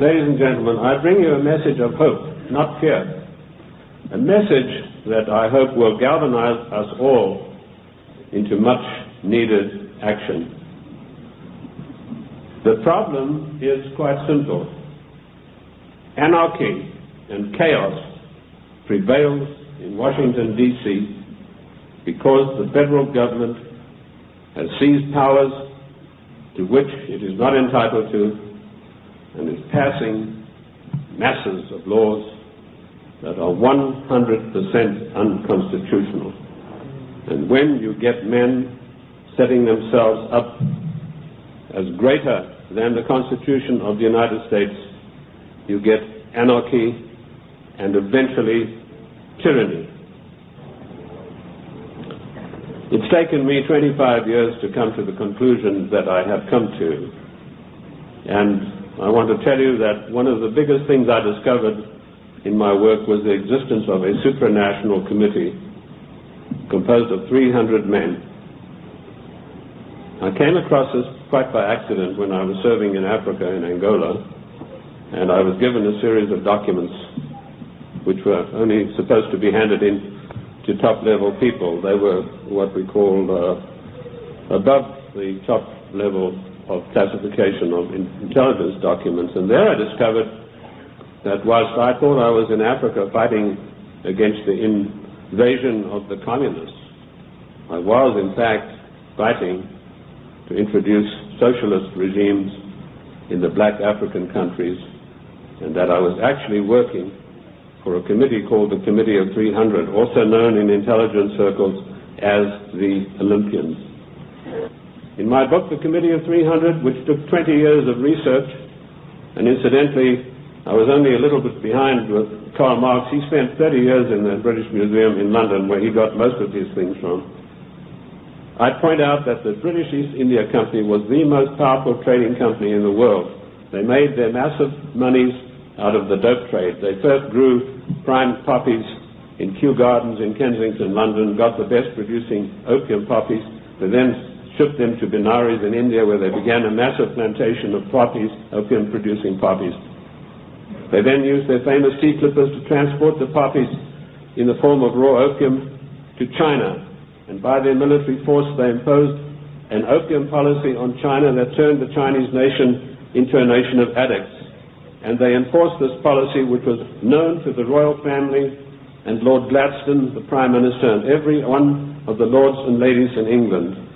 Ladies and gentlemen, I bring you a message of hope, not fear. A message that I hope will galvanize us all into much needed action. The problem is quite simple. Anarchy and chaos prevails in Washington, D.C. because the federal government has seized powers to which it is not entitled to and is passing masses of laws that are 100% unconstitutional. And when you get men setting themselves up as greater than the Constitution of the United States, you get anarchy and eventually tyranny. It's taken me 25 years to come to the conclusions that I have come to. And I want to tell you that one of the biggest things I discovered in my work was the existence of a supranational committee composed of 300 men. I came across this quite by accident when I was serving in Africa, in Angola, and I was given a series of documents which were only supposed to be handed in to top-level people. They were what we call above the top level of classification of intelligence documents. And there I discovered that whilst I thought I was in Africa fighting against the invasion of the communists, I was in fact fighting to introduce socialist regimes in the black African countries, and that I was actually working for a committee called the Committee of 300, also known in intelligence circles as the Olympians. In my book, The Committee of 300, which took 20 years of research, and incidentally, I was only a little bit behind with Karl Marx. He spent 30 years in the British Museum in London, where he got most of these things from. I point out that the British East India Company was the most powerful trading company in the world. They made their massive monies out of the dope trade. They first grew prime poppies in Kew Gardens in Kensington, London, got the best producing opium poppies. They then shipped them to Benares in India, where they began a massive plantation of poppies, opium producing poppies. They then used their famous sea clippers to transport the poppies in the form of raw opium to China. And by their military force, they imposed an opium policy on China that turned the Chinese nation into a nation of addicts. And they enforced this policy, which was known to the royal family and Lord Gladstone, the Prime Minister, and every one of the lords and ladies in England.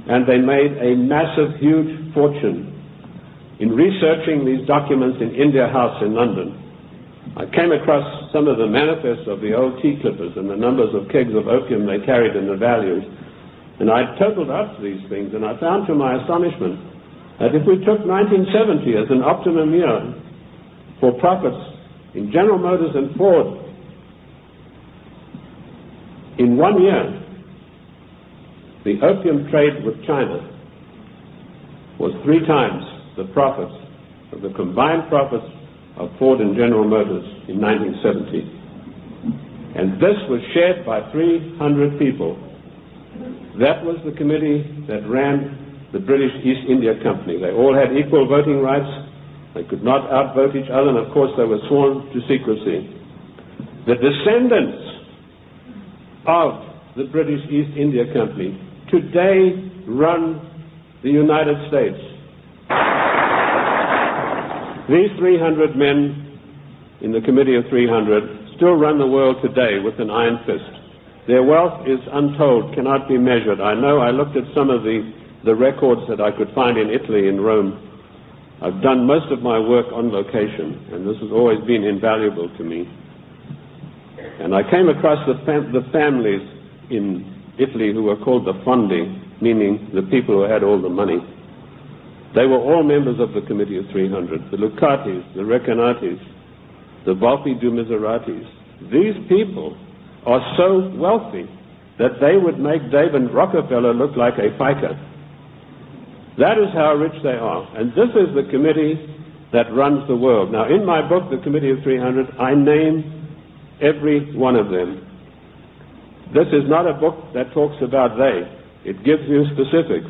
And they made a massive, huge fortune. In researching these documents in India House in London, I came across some of the manifests of the old tea clippers and the numbers of kegs of opium they carried and the values. And I totaled up these things, and I found to my astonishment that if we took 1970 as an optimum year for profits in General Motors and Ford, in 1 year, the opium trade with China was 3 times the profits of the combined profits of Ford and General Motors in 1970. And this was shared by 300 people. That was the committee that ran the British East India Company. They all had equal voting rights. They could not outvote each other, and of course they were sworn to secrecy. The descendants of the British East India Company today run the United States. These 300 men in the Committee of 300 still run the world today with an iron fist. Their wealth is untold, cannot be measured. I know, I looked at some of the records that I could find in Italy, in Rome. I've done most of my work on location, and this has always been invaluable to me. And I came across the families in Italy who were called the Fondi, meaning the people who had all the money. They were all members of the Committee of 300, the Lucatis, the Recanatis, the Volpi du Miseratis. These people are so wealthy that they would make David Rockefeller look like a piker. That is how rich they are. And this is the committee that runs the world. Now, in my book, The Committee of 300, I name every one of them. This is not a book that talks about they. It gives you specifics.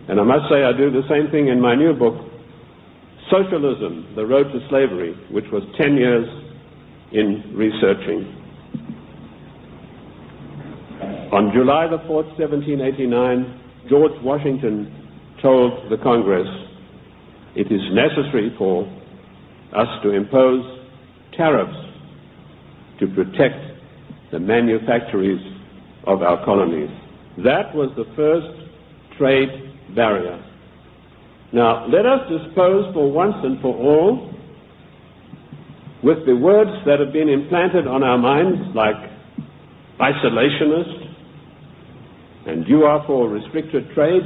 And I must say I do the same thing in my new book, Socialism, The Road to Slavery, which was 10 years in researching. On July the 4th, 1789, George Washington told the Congress, it is necessary for us to impose tariffs to protect the manufactories of our colonies. That was the first trade barrier. Now, let us dispose for once and for all with the words that have been implanted on our minds, like isolationist, and you are for restricted trade,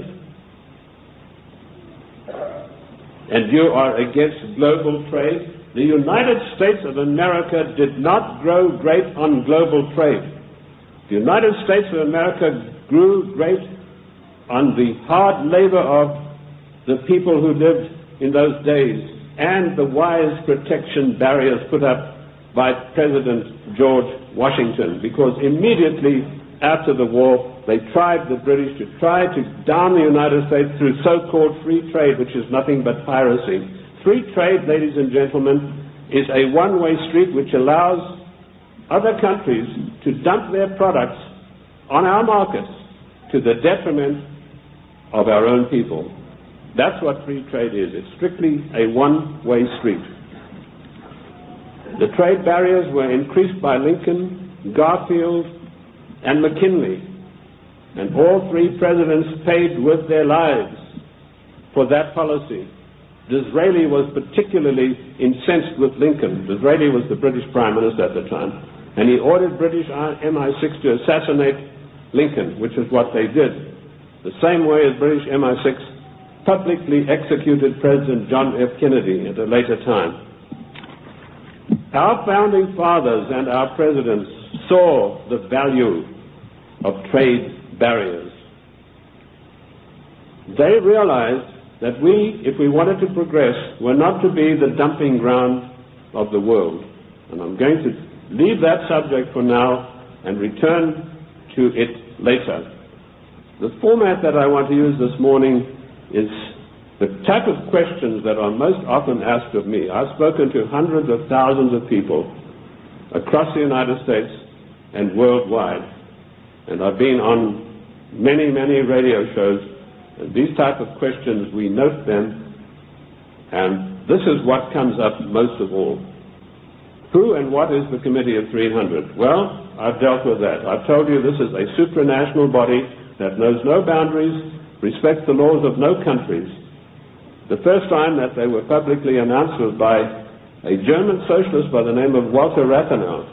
and you are against global trade. The United States of America did not grow great on global trade. The United States of America grew great on the hard labor of the people who lived in those days and the wise protection barriers put up by President George Washington, because immediately after the war they tried, the British, to try to down the United States through so-called free trade, which is nothing but piracy. Free trade, ladies and gentlemen, is a one-way street which allows other countries to dump their products on our markets to the detriment of our own people. That's what free trade is. It's strictly a one-way street. The trade barriers were increased by Lincoln, Garfield, and McKinley, and all three presidents paid with their lives for that policy. Disraeli was particularly incensed with Lincoln. Disraeli was the British Prime Minister at the time, and he ordered British MI6 to assassinate Lincoln, which is what they did. The same way as British MI6 publicly executed President John F. Kennedy at a later time. Our founding fathers and our presidents saw the value of trade barriers. They realized that we, if we wanted to progress, were not to be the dumping ground of the world. And I'm going to leave that subject for now and return to it later. The format that I want to use this morning is the type of questions that are most often asked of me. I've spoken to hundreds of thousands of people across the United States and worldwide, and I've been on many, many radio shows, and these type of questions, we note them, and this is what comes up most of all. Who and what is the Committee of 300? Well, I've dealt with that. I've told you this is a supranational body that knows no boundaries, respects the laws of no countries. The first time that they were publicly announced was by a German socialist by the name of Walter Rathenau.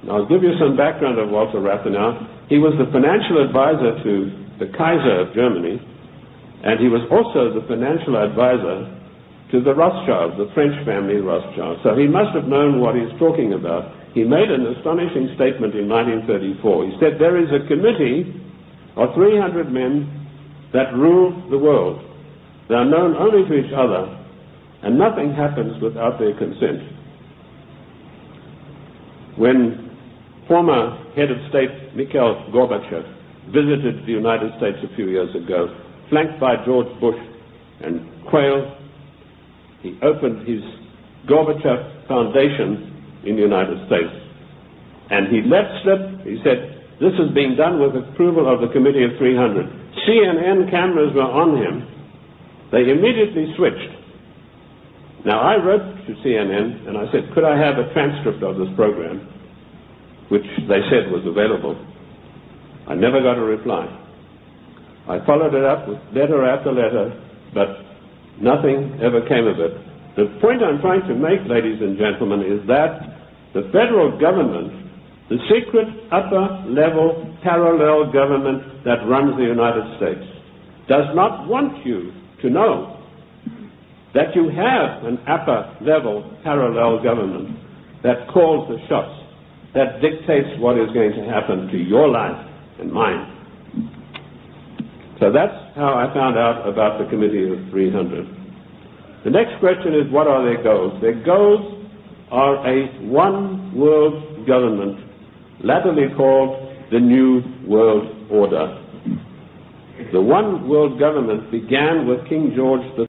Now, I'll give you some background of Walter Rathenau. He was the financial advisor to the Kaiser of Germany, and he was also the financial advisor to the Rothschilds, the French family Rothschild. So he must have known what he's talking about. He made an astonishing statement in 1934. He said, there is a committee of 300 men that rule the world. They are known only to each other, and nothing happens without their consent. When former head of state Mikhail Gorbachev visited the United States a few years ago, flanked by George Bush and Quayle, he opened his Gorbachev Foundation in the United States. And he let slip, he said, this is being done with approval of the Committee of 300. CNN cameras were on him. They immediately switched. Now, I wrote to CNN and I said, could I have a transcript of this program, which they said was available. I never got a reply. I followed it up with letter after letter, but nothing ever came of it. The point I'm trying to make, ladies and gentlemen, is that the federal government, the secret upper-level parallel government that runs the United States, does not want you to know that you have an upper-level parallel government that calls the shots, that dictates what is going to happen to your life and mine. So that's how I found out about the Committee of 300. The next question is, what are their goals? Their goals are a one-world government, latterly called the New World Order. The one-world government began with King George